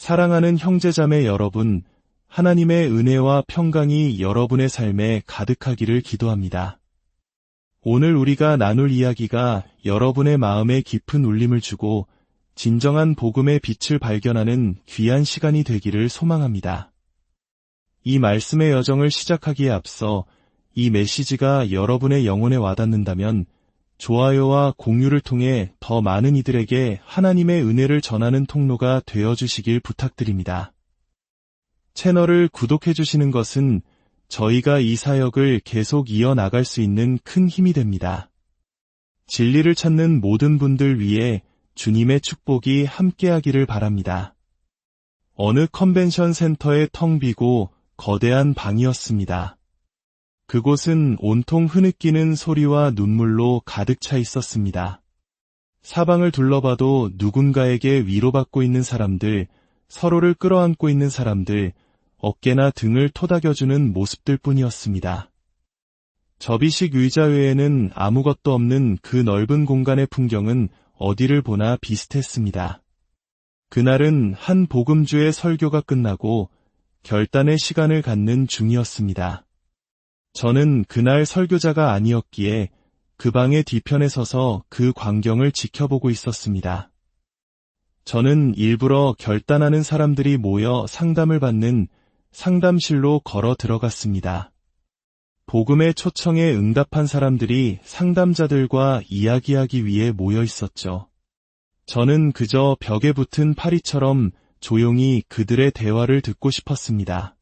사랑하는 형제자매 여러분, 하나님의 은혜와 평강이 여러분의 삶에 가득하기를 기도합니다. 오늘 우리가 나눌 이야기가 여러분의 마음에 깊은 울림을 주고 진정한 복음의 빛을 발견하는 귀한 시간이 되기를 소망합니다. 이 말씀의 여정을 시작하기에 앞서 이 메시지가 여러분의 영혼에 와닿는다면 좋아요와 공유를 통해 더 많은 이들에게 하나님의 은혜를 전하는 통로가 되어주시길 부탁드립니다. 채널을 구독해주시는 것은 저희가 이 사역을 계속 이어나갈 수 있는 큰 힘이 됩니다. 진리를 찾는 모든 분들 위해 주님의 축복이 함께하기를 바랍니다. 어느 컨벤션 센터의 텅 비고 거대한 방이었습니다. 그곳은 온통 흐느끼는 소리와 눈물로 가득 차 있었습니다. 사방을 둘러봐도 누군가에게 위로받고 있는 사람들, 서로를 끌어안고 있는 사람들, 어깨나 등을 토닥여주는 모습들 뿐이었습니다. 접이식 의자 외에는 아무것도 없는 그 넓은 공간의 풍경은 어디를 보나 비슷했습니다. 그날은 한 복음주의 설교가 끝나고 결단의 시간을 갖는 중이었습니다. 저는 그날 설교자가 아니었기에 그 방의 뒤편에 서서 그 광경을 지켜보고 있었습니다. 저는 일부러 결단하는 사람들이 모여 상담을 받는 상담실로 걸어 들어갔습니다. 복음의 초청에 응답한 사람들이 상담자들과 이야기하기 위해 모여 있었죠. 저는 그저 벽에 붙은 파리처럼 조용히 그들의 대화를 듣고 싶었습니다.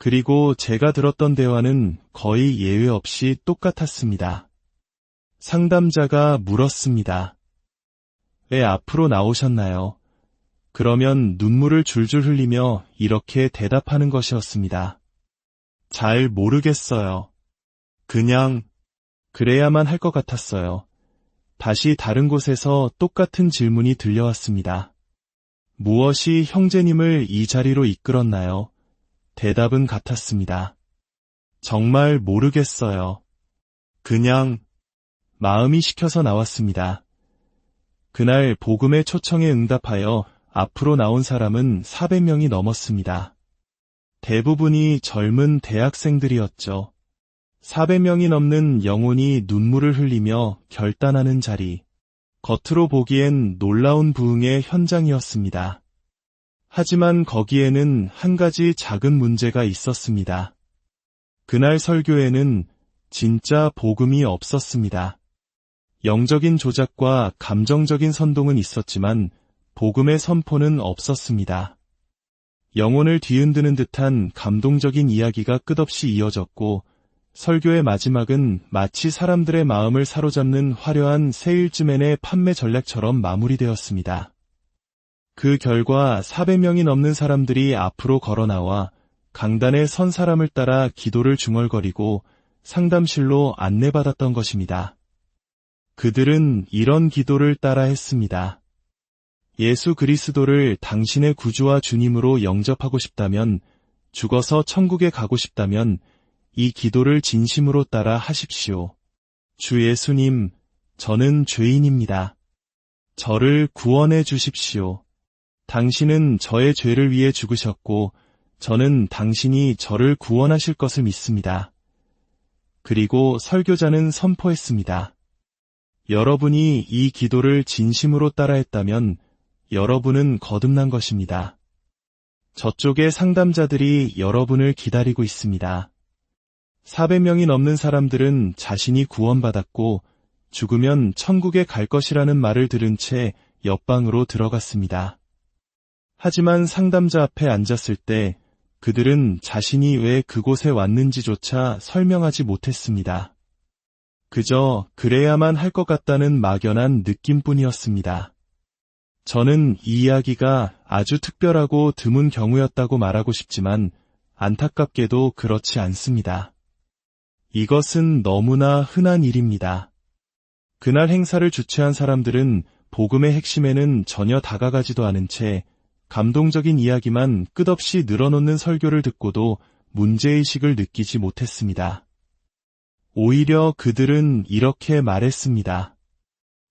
그리고 제가 들었던 대화는 거의 예외 없이 똑같았습니다. 상담자가 물었습니다. 왜 앞으로 나오셨나요? 그러면 눈물을 줄줄 흘리며 이렇게 대답하는 것이었습니다. 잘 모르겠어요. 그냥 그래야만 할 것 같았어요. 다시 다른 곳에서 똑같은 질문이 들려왔습니다. 무엇이 형제님을 이 자리로 이끌었나요? 대답은 같았습니다. 정말 모르겠어요. 그냥 마음이 시켜서 나왔습니다. 그날 복음의 초청에 응답하여 앞으로 나온 사람은 400명이 넘었습니다. 대부분이 젊은 대학생들이었죠. 400명이 넘는 영혼이 눈물을 흘리며 결단하는 자리. 겉으로 보기엔 놀라운 부흥의 현장이었습니다. 하지만 거기에는 한 가지 작은 문제가 있었습니다. 그날 설교에는 진짜 복음이 없었습니다. 영적인 조작과 감정적인 선동은 있었지만 복음의 선포는 없었습니다. 영혼을 뒤흔드는 듯한 감동적인 이야기가 끝없이 이어졌고 설교의 마지막은 마치 사람들의 마음을 사로잡는 화려한 세일즈맨의 판매 전략처럼 마무리되었습니다. 그 결과 400명이 넘는 사람들이 앞으로 걸어나와 강단에 선 사람을 따라 기도를 중얼거리고 상담실로 안내받았던 것입니다. 그들은 이런 기도를 따라 했습니다. 예수 그리스도를 당신의 구주와 주님으로 영접하고 싶다면, 죽어서 천국에 가고 싶다면 이 기도를 진심으로 따라 하십시오. 주 예수님, 저는 죄인입니다. 저를 구원해 주십시오. 당신은 저의 죄를 위해 죽으셨고 저는 당신이 저를 구원하실 것을 믿습니다. 그리고 설교자는 선포했습니다. 여러분이 이 기도를 진심으로 따라했다면 여러분은 거듭난 것입니다. 저쪽의 상담자들이 여러분을 기다리고 있습니다. 400명이 넘는 사람들은 자신이 구원받았고 죽으면 천국에 갈 것이라는 말을 들은 채 옆방으로 들어갔습니다. 하지만 상담자 앞에 앉았을 때 그들은 자신이 왜 그곳에 왔는지조차 설명하지 못했습니다. 그저 그래야만 할 것 같다는 막연한 느낌뿐이었습니다. 저는 이 이야기가 아주 특별하고 드문 경우였다고 말하고 싶지만 안타깝게도 그렇지 않습니다. 이것은 너무나 흔한 일입니다. 그날 행사를 주최한 사람들은 복음의 핵심에는 전혀 다가가지도 않은 채 감동적인 이야기만 끝없이 늘어놓는 설교를 듣고도 문제의식을 느끼지 못했습니다. 오히려 그들은 이렇게 말했습니다.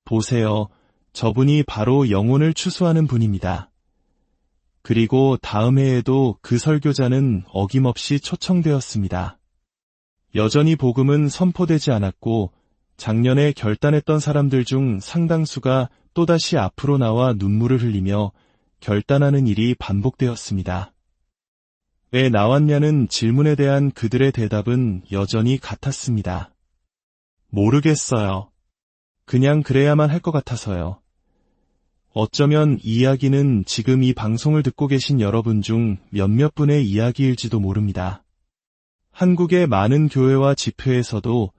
보세요. 저분이 바로 영혼을 추수하는 분입니다. 그리고 다음 해에도 그 설교자는 어김없이 초청되었습니다. 여전히 복음은 선포되지 않았고 작년에 결단했던 사람들 중 상당수가 또다시 앞으로 나와 눈물을 흘리며 결단하는 일이 반복되었습니다. 왜 나왔냐는 질문에 대한 그들의 대답은 여전히 같았습니다. 모르겠어요. 그냥 그래야만 할 것 같아서요. 어쩌면 이 이야기는 지금 이 방송을 듣고 계신 여러분 중 몇몇 분의 이야기일지도 모릅니다. 한국의 많은 교회와 집회에서도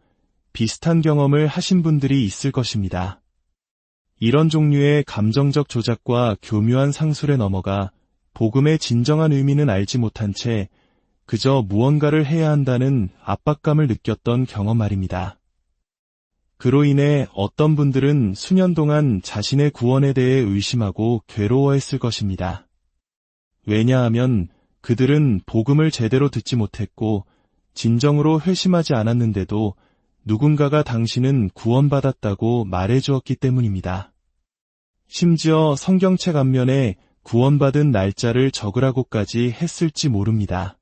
비슷한 경험을 하신 분들이 있을 것입니다. 이런 종류의 감정적 조작과 교묘한 상술에 넘어가 복음의 진정한 의미는 알지 못한 채 그저 무언가를 해야 한다는 압박감을 느꼈던 경험 말입니다. 그로 인해 어떤 분들은 수년 동안 자신의 구원에 대해 의심하고 괴로워했을 것입니다. 왜냐하면 그들은 복음을 제대로 듣지 못했고 진정으로 회심하지 않았는데도 누군가가 당신은 구원받았다고 말해주었기 때문입니다. 심지어 성경책 앞면에 구원받은 날짜를 적으라고까지 했을지 모릅니다.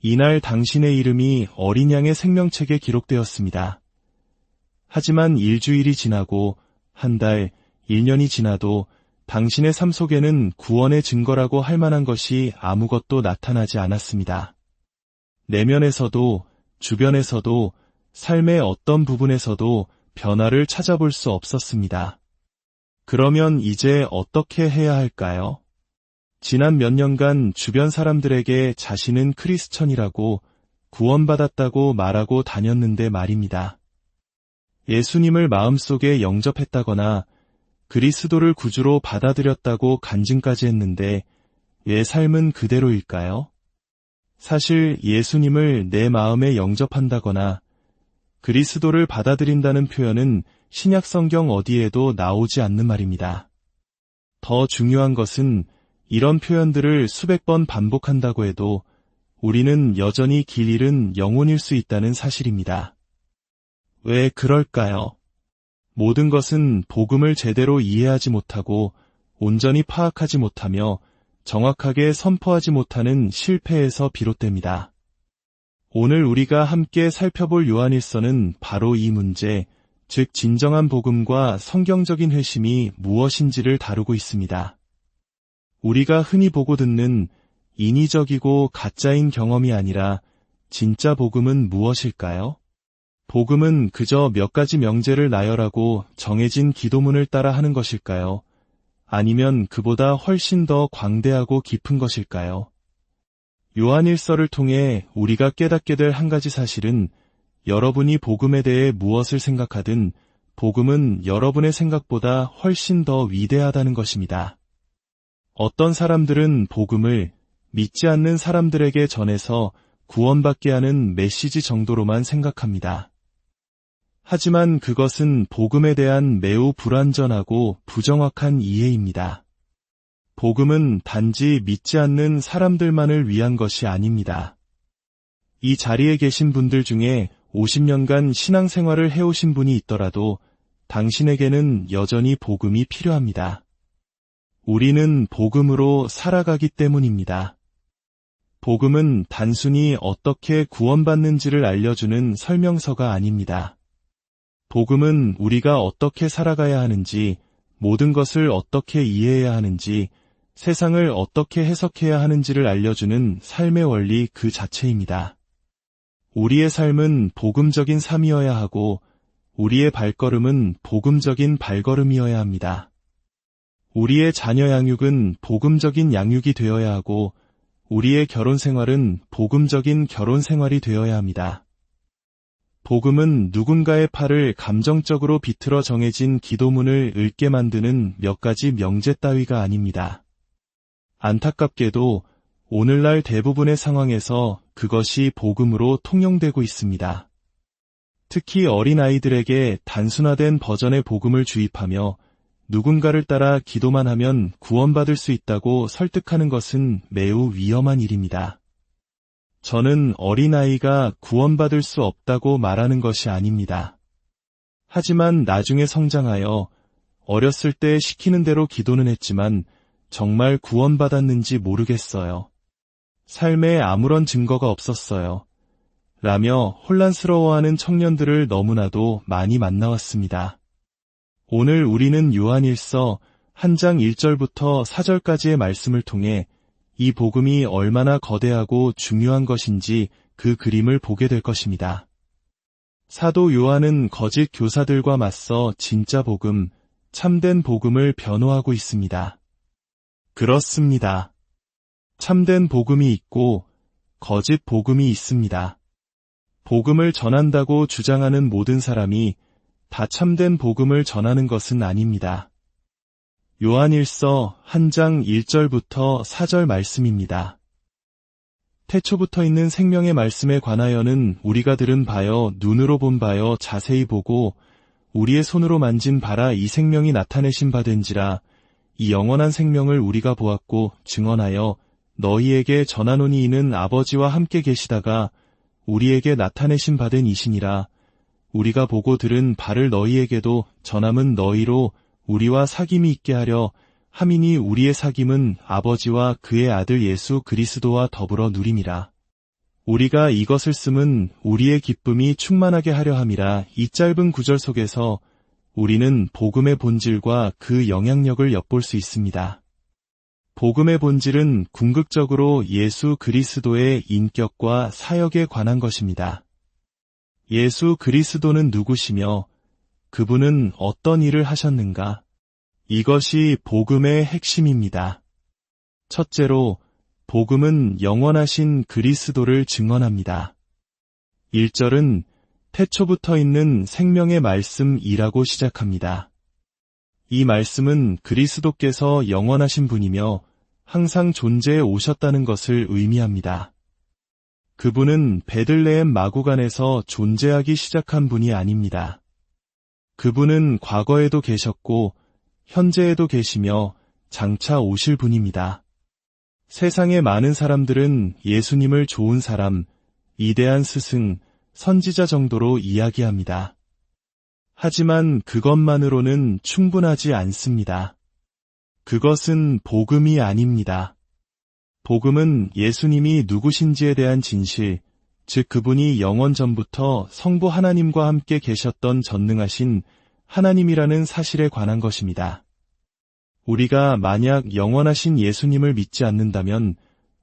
이날 당신의 이름이 어린 양의 생명책에 기록되었습니다. 하지만 일주일이 지나고 한 달, 1년이 지나도 당신의 삶 속에는 구원의 증거라고 할 만한 것이 아무것도 나타나지 않았습니다. 내면에서도 주변에서도 삶의 어떤 부분에서도 변화를 찾아볼 수 없었습니다. 그러면 이제 어떻게 해야 할까요? 지난 몇 년간 주변 사람들에게 자신은 크리스천이라고 구원받았다고 말하고 다녔는데 말입니다. 예수님을 마음속에 영접했다거나 그리스도를 구주로 받아들였다고 간증까지 했는데 왜 삶은 그대로일까요? 사실 예수님을 내 마음에 영접한다거나 그리스도를 받아들인다는 표현은 신약 성경 어디에도 나오지 않는 말입니다. 더 중요한 것은 이런 표현들을 수백 번 반복한다고 해도 우리는 여전히 길 잃은 영혼일 수 있다는 사실입니다. 왜 그럴까요? 모든 것은 복음을 제대로 이해하지 못하고 온전히 파악하지 못하며 정확하게 선포하지 못하는 실패에서 비롯됩니다. 오늘 우리가 함께 살펴볼 요한일서는 바로 이 문제, 즉 진정한 복음과 성경적인 회심이 무엇인지를 다루고 있습니다. 우리가 흔히 보고 듣는 인위적이고 가짜인 경험이 아니라 진짜 복음은 무엇일까요? 복음은 그저 몇 가지 명제를 나열하고 정해진 기도문을 따라 하는 것일까요? 아니면 그보다 훨씬 더 광대하고 깊은 것일까요? 요한일서를 통해 우리가 깨닫게 될 한 가지 사실은 여러분이 복음에 대해 무엇을 생각하든 복음은 여러분의 생각보다 훨씬 더 위대하다는 것입니다. 어떤 사람들은 복음을 믿지 않는 사람들에게 전해서 구원받게 하는 메시지 정도로만 생각합니다. 하지만 그것은 복음에 대한 매우 불완전하고 부정확한 이해입니다. 복음은 단지 믿지 않는 사람들만을 위한 것이 아닙니다. 이 자리에 계신 분들 중에 50년간 신앙생활을 해오신 분이 있더라도 당신에게는 여전히 복음이 필요합니다. 우리는 복음으로 살아가기 때문입니다. 복음은 단순히 어떻게 구원받는지를 알려주는 설명서가 아닙니다. 복음은 우리가 어떻게 살아가야 하는지, 모든 것을 어떻게 이해해야 하는지, 세상을 어떻게 해석해야 하는지를 알려주는 삶의 원리 그 자체입니다. 우리의 삶은 복음적인 삶이어야 하고 우리의 발걸음은 복음적인 발걸음이어야 합니다. 우리의 자녀 양육은 복음적인 양육이 되어야 하고 우리의 결혼 생활은 복음적인 결혼 생활이 되어야 합니다. 복음은 누군가의 팔을 감정적으로 비틀어 정해진 기도문을 읽게 만드는 몇 가지 명제 따위가 아닙니다. 안타깝게도 오늘날 대부분의 상황에서 그것이 복음으로 통용되고 있습니다. 특히 어린아이들에게 단순화된 버전의 복음을 주입하며 누군가를 따라 기도만 하면 구원받을 수 있다고 설득하는 것은 매우 위험한 일입니다. 저는 어린아이가 구원받을 수 없다고 말하는 것이 아닙니다. 하지만 나중에 성장하여 어렸을 때 시키는 대로 기도는 했지만 정말 구원받았는지 모르겠어요. 삶에 아무런 증거가 없었어요. 라며 혼란스러워하는 청년들을 너무나도 많이 만나왔습니다. 오늘 우리는 요한일서 1장 1절부터 4절까지의 말씀을 통해 이 복음이 얼마나 거대하고 중요한 것인지 그 그림을 보게 될 것입니다. 사도 요한은 거짓 교사들과 맞서 진짜 복음, 참된 복음을 변호하고 있습니다. 그렇습니다. 참된 복음이 있고 거짓 복음이 있습니다. 복음을 전한다고 주장하는 모든 사람이 다 참된 복음을 전하는 것은 아닙니다. 요한일서 1장 1절부터 4절 말씀입니다. 태초부터 있는 생명의 말씀에 관하여는 우리가 들은 바여 눈으로 본 바여 자세히 보고 우리의 손으로 만진 바라 이 생명이 나타내신 바 된지라. 이 영원한 생명을 우리가 보았고 증언하여 너희에게 전하노니 이는 아버지와 함께 계시다가 우리에게 나타내신 바 된 이시니라. 우리가 보고 들은 바를 너희에게도 전함은 너희로 우리와 사귐이 있게 하려 함이니 우리의 사귐은 아버지와 그의 아들 예수 그리스도와 더불어 누림이라. 우리가 이것을 쓰면 우리의 기쁨이 충만하게 하려 함이라. 이 짧은 구절 속에서 우리는 복음의 본질과 그 영향력을 엿볼 수 있습니다. 복음의 본질은 궁극적으로 예수 그리스도의 인격과 사역에 관한 것입니다. 예수 그리스도는 누구시며 그분은 어떤 일을 하셨는가? 이것이 복음의 핵심입니다. 첫째로, 복음은 영원하신 그리스도를 증언합니다. 1절은 태초부터 있는 생명의 말씀이라고 시작합니다. 이 말씀은 그리스도께서 영원하신 분이며 항상 존재해 오셨다는 것을 의미합니다. 그분은 베들레헴 마구간에서 존재하기 시작한 분이 아닙니다. 그분은 과거에도 계셨고 현재에도 계시며 장차 오실 분입니다. 세상의 많은 사람들은 예수님을 좋은 사람, 위대한 스승, 선지자 정도로 이야기합니다. 하지만 그것만으로는 충분하지 않습니다. 그것은 복음이 아닙니다. 복음은 예수님이 누구신지에 대한 진실, 즉 그분이 영원 전부터 성부 하나님과 함께 계셨던 전능하신 하나님이라는 사실에 관한 것입니다. 우리가 만약 영원하신 예수님을 믿지 않는다면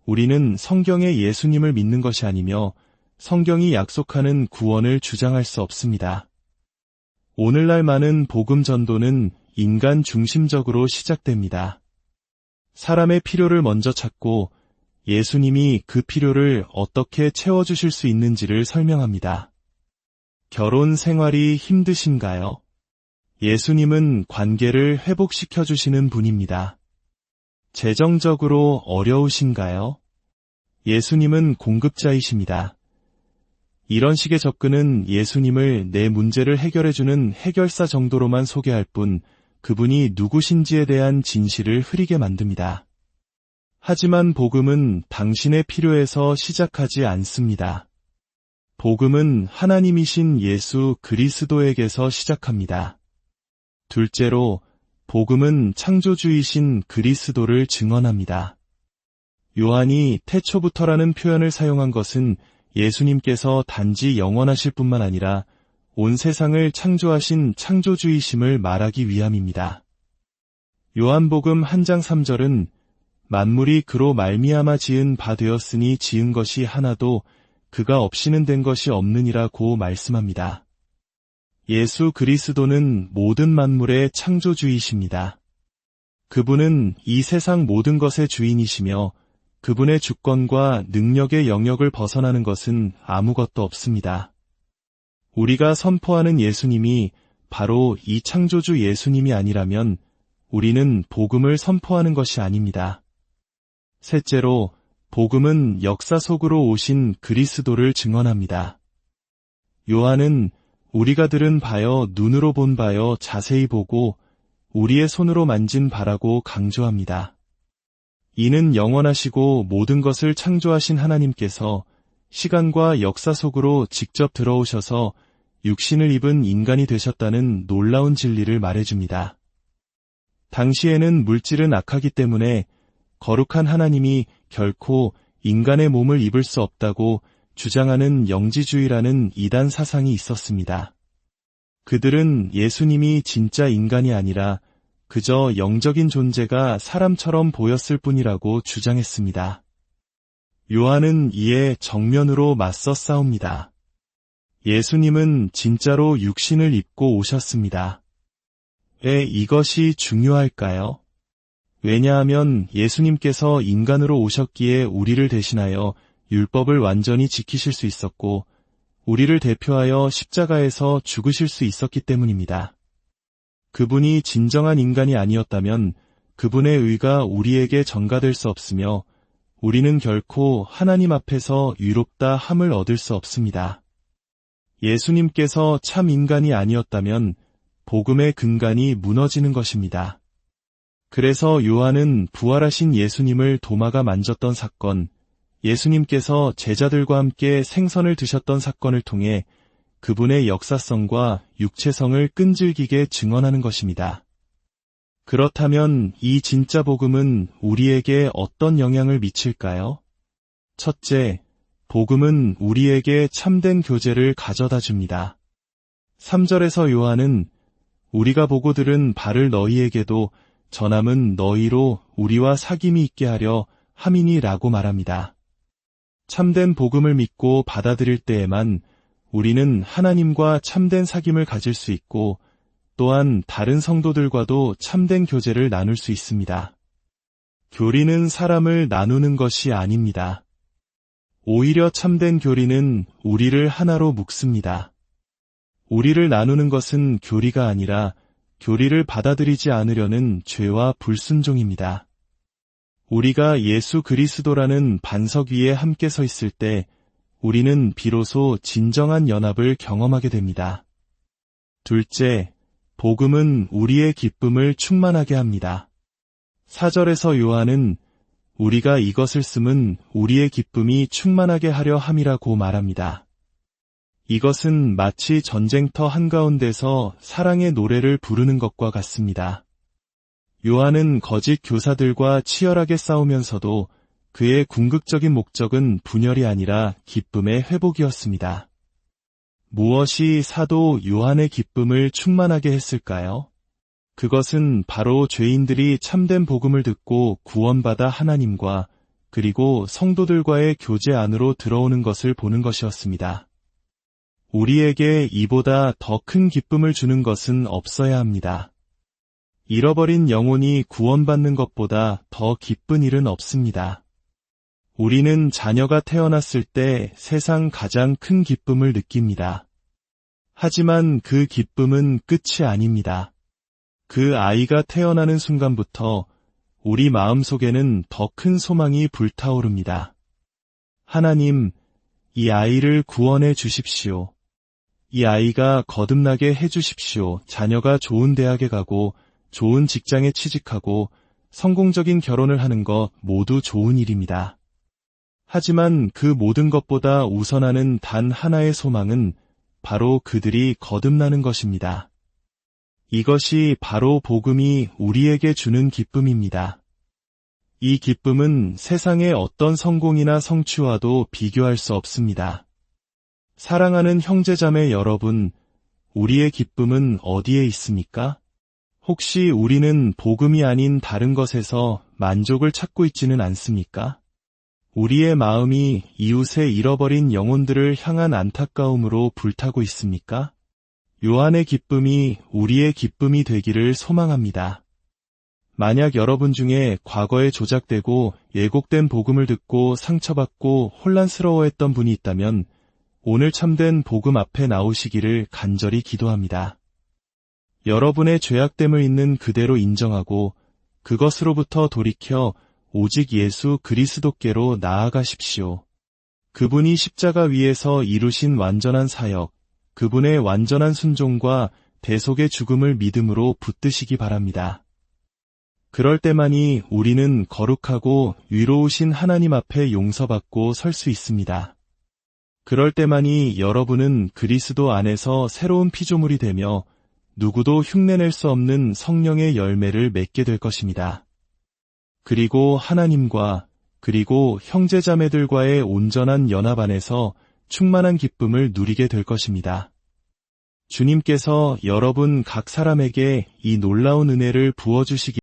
우리는 성경의 예수님을 믿는 것이 아니며 성경이 약속하는 구원을 주장할 수 없습니다. 오늘날 많은 복음 전도는 인간 중심적으로 시작됩니다. 사람의 필요를 먼저 찾고 예수님이 그 필요를 어떻게 채워주실 수 있는지를 설명합니다. 결혼 생활이 힘드신가요? 예수님은 관계를 회복시켜 주시는 분입니다. 재정적으로 어려우신가요? 예수님은 공급자이십니다. 이런 식의 접근은 예수님을 내 문제를 해결해주는 해결사 정도로만 소개할 뿐 그분이 누구신지에 대한 진실을 흐리게 만듭니다. 하지만 복음은 당신의 필요에서 시작하지 않습니다. 복음은 하나님이신 예수 그리스도에게서 시작합니다. 둘째로, 복음은 창조주이신 그리스도를 증언합니다. 요한이 태초부터라는 표현을 사용한 것은 예수님께서 단지 영원하실 뿐만 아니라 온 세상을 창조하신 창조주이심을 말하기 위함입니다. 요한복음 1장 3절은 만물이 그로 말미암아 지은 바 되었으니 지은 것이 하나도 그가 없이는 된 것이 없느니라고 말씀합니다. 예수 그리스도는 모든 만물의 창조주이십니다. 그분은 이 세상 모든 것의 주인이시며 그분의 주권과 능력의 영역을 벗어나는 것은 아무것도 없습니다. 우리가 선포하는 예수님이 바로 이 창조주 예수님이 아니라면 우리는 복음을 선포하는 것이 아닙니다. 셋째로, 복음은 역사 속으로 오신 그리스도를 증언합니다. 요한은 우리가 들은 바여 눈으로 본 바여 자세히 보고 우리의 손으로 만진 바라고 강조합니다. 이는 영원하시고 모든 것을 창조하신 하나님께서 시간과 역사 속으로 직접 들어오셔서 육신을 입은 인간이 되셨다는 놀라운 진리를 말해줍니다. 당시에는 물질은 악하기 때문에 거룩한 하나님이 결코 인간의 몸을 입을 수 없다고 주장하는 영지주의라는 이단 사상이 있었습니다. 그들은 예수님이 진짜 인간이 아니라 그저 영적인 존재가 사람처럼 보였을 뿐이라고 주장했습니다. 요한은 이에 정면으로 맞서 싸웁니다. 예수님은 진짜로 육신을 입고 오셨습니다. 왜 이것이 중요할까요? 왜냐하면 예수님께서 인간으로 오셨기에 우리를 대신하여 율법을 완전히 지키실 수 있었고 우리를 대표하여 십자가에서 죽으실 수 있었기 때문입니다. 그분이 진정한 인간이 아니었다면 그분의 의가 우리에게 전가될 수 없으며 우리는 결코 하나님 앞에서 의롭다 함을 얻을 수 없습니다. 예수님께서 참 인간이 아니었다면 복음의 근간이 무너지는 것입니다. 그래서 요한은 부활하신 예수님을 도마가 만졌던 사건, 예수님께서 제자들과 함께 생선을 드셨던 사건을 통해 그분의 역사성과 육체성을 끈질기게 증언하는 것입니다. 그렇다면 이 진짜 복음은 우리에게 어떤 영향을 미칠까요? 첫째, 복음은 우리에게 참된 교제를 가져다 줍니다. 3절에서 요한은 우리가 보고 들은 바를 너희에게도 전함은 너희로 우리와 사귐이 있게 하려 함이니라고 말합니다. 참된 복음을 믿고 받아들일 때에만 우리는 하나님과 참된 사귐을 가질 수 있고 또한 다른 성도들과도 참된 교제를 나눌 수 있습니다. 교리는 사람을 나누는 것이 아닙니다. 오히려 참된 교리는 우리를 하나로 묶습니다. 우리를 나누는 것은 교리가 아니라 교리를 받아들이지 않으려는 죄와 불순종입니다. 우리가 예수 그리스도라는 반석 위에 함께 서 있을 때 우리는 비로소 진정한 연합을 경험하게 됩니다. 둘째, 복음은 우리의 기쁨을 충만하게 합니다. 4절에서 요한은 우리가 이것을 쓰면 우리의 기쁨이 충만하게 하려 함이라고 말합니다. 이것은 마치 전쟁터 한가운데서 사랑의 노래를 부르는 것과 같습니다. 요한은 거짓 교사들과 치열하게 싸우면서도 그의 궁극적인 목적은 분열이 아니라 기쁨의 회복이었습니다. 무엇이 사도 요한의 기쁨을 충만하게 했을까요? 그것은 바로 죄인들이 참된 복음을 듣고 구원받아 하나님과 그리고 성도들과의 교제 안으로 들어오는 것을 보는 것이었습니다. 우리에게 이보다 더 큰 기쁨을 주는 것은 없어야 합니다. 잃어버린 영혼이 구원받는 것보다 더 기쁜 일은 없습니다. 우리는 자녀가 태어났을 때 세상 가장 큰 기쁨을 느낍니다. 하지만 그 기쁨은 끝이 아닙니다. 그 아이가 태어나는 순간부터 우리 마음속에는 더 큰 소망이 불타오릅니다. 하나님, 이 아이를 구원해 주십시오. 이 아이가 거듭나게 해 주십시오. 자녀가 좋은 대학에 가고 좋은 직장에 취직하고 성공적인 결혼을 하는 것 모두 좋은 일입니다. 하지만 그 모든 것보다 우선하는 단 하나의 소망은 바로 그들이 거듭나는 것입니다. 이것이 바로 복음이 우리에게 주는 기쁨입니다. 이 기쁨은 세상의 어떤 성공이나 성취와도 비교할 수 없습니다. 사랑하는 형제자매 여러분, 우리의 기쁨은 어디에 있습니까? 혹시 우리는 복음이 아닌 다른 것에서 만족을 찾고 있지는 않습니까? 우리의 마음이 이웃의 잃어버린 영혼들을 향한 안타까움으로 불타고 있습니까? 요한의 기쁨이 우리의 기쁨이 되기를 소망합니다. 만약 여러분 중에 과거에 조작되고 예곡된 복음을 듣고 상처받고 혼란스러워했던 분이 있다면 오늘 참된 복음 앞에 나오시기를 간절히 기도합니다. 여러분의 죄악됨을 있는 그대로 인정하고 그것으로부터 돌이켜 오직 예수 그리스도께로 나아가십시오. 그분이 십자가 위에서 이루신 완전한 사역, 그분의 완전한 순종과 대속의 죽음을 믿음으로 붙드시기 바랍니다. 그럴 때만이 우리는 거룩하고 위로우신 하나님 앞에 용서받고 설 수 있습니다. 그럴 때만이 여러분은 그리스도 안에서 새로운 피조물이 되며 누구도 흉내낼 수 없는 성령의 열매를 맺게 될 것입니다. 그리고 하나님과 그리고 형제자매들과의 온전한 연합 안에서 충만한 기쁨을 누리게 될 것입니다. 주님께서 여러분 각 사람에게 이 놀라운 은혜를 부어주시기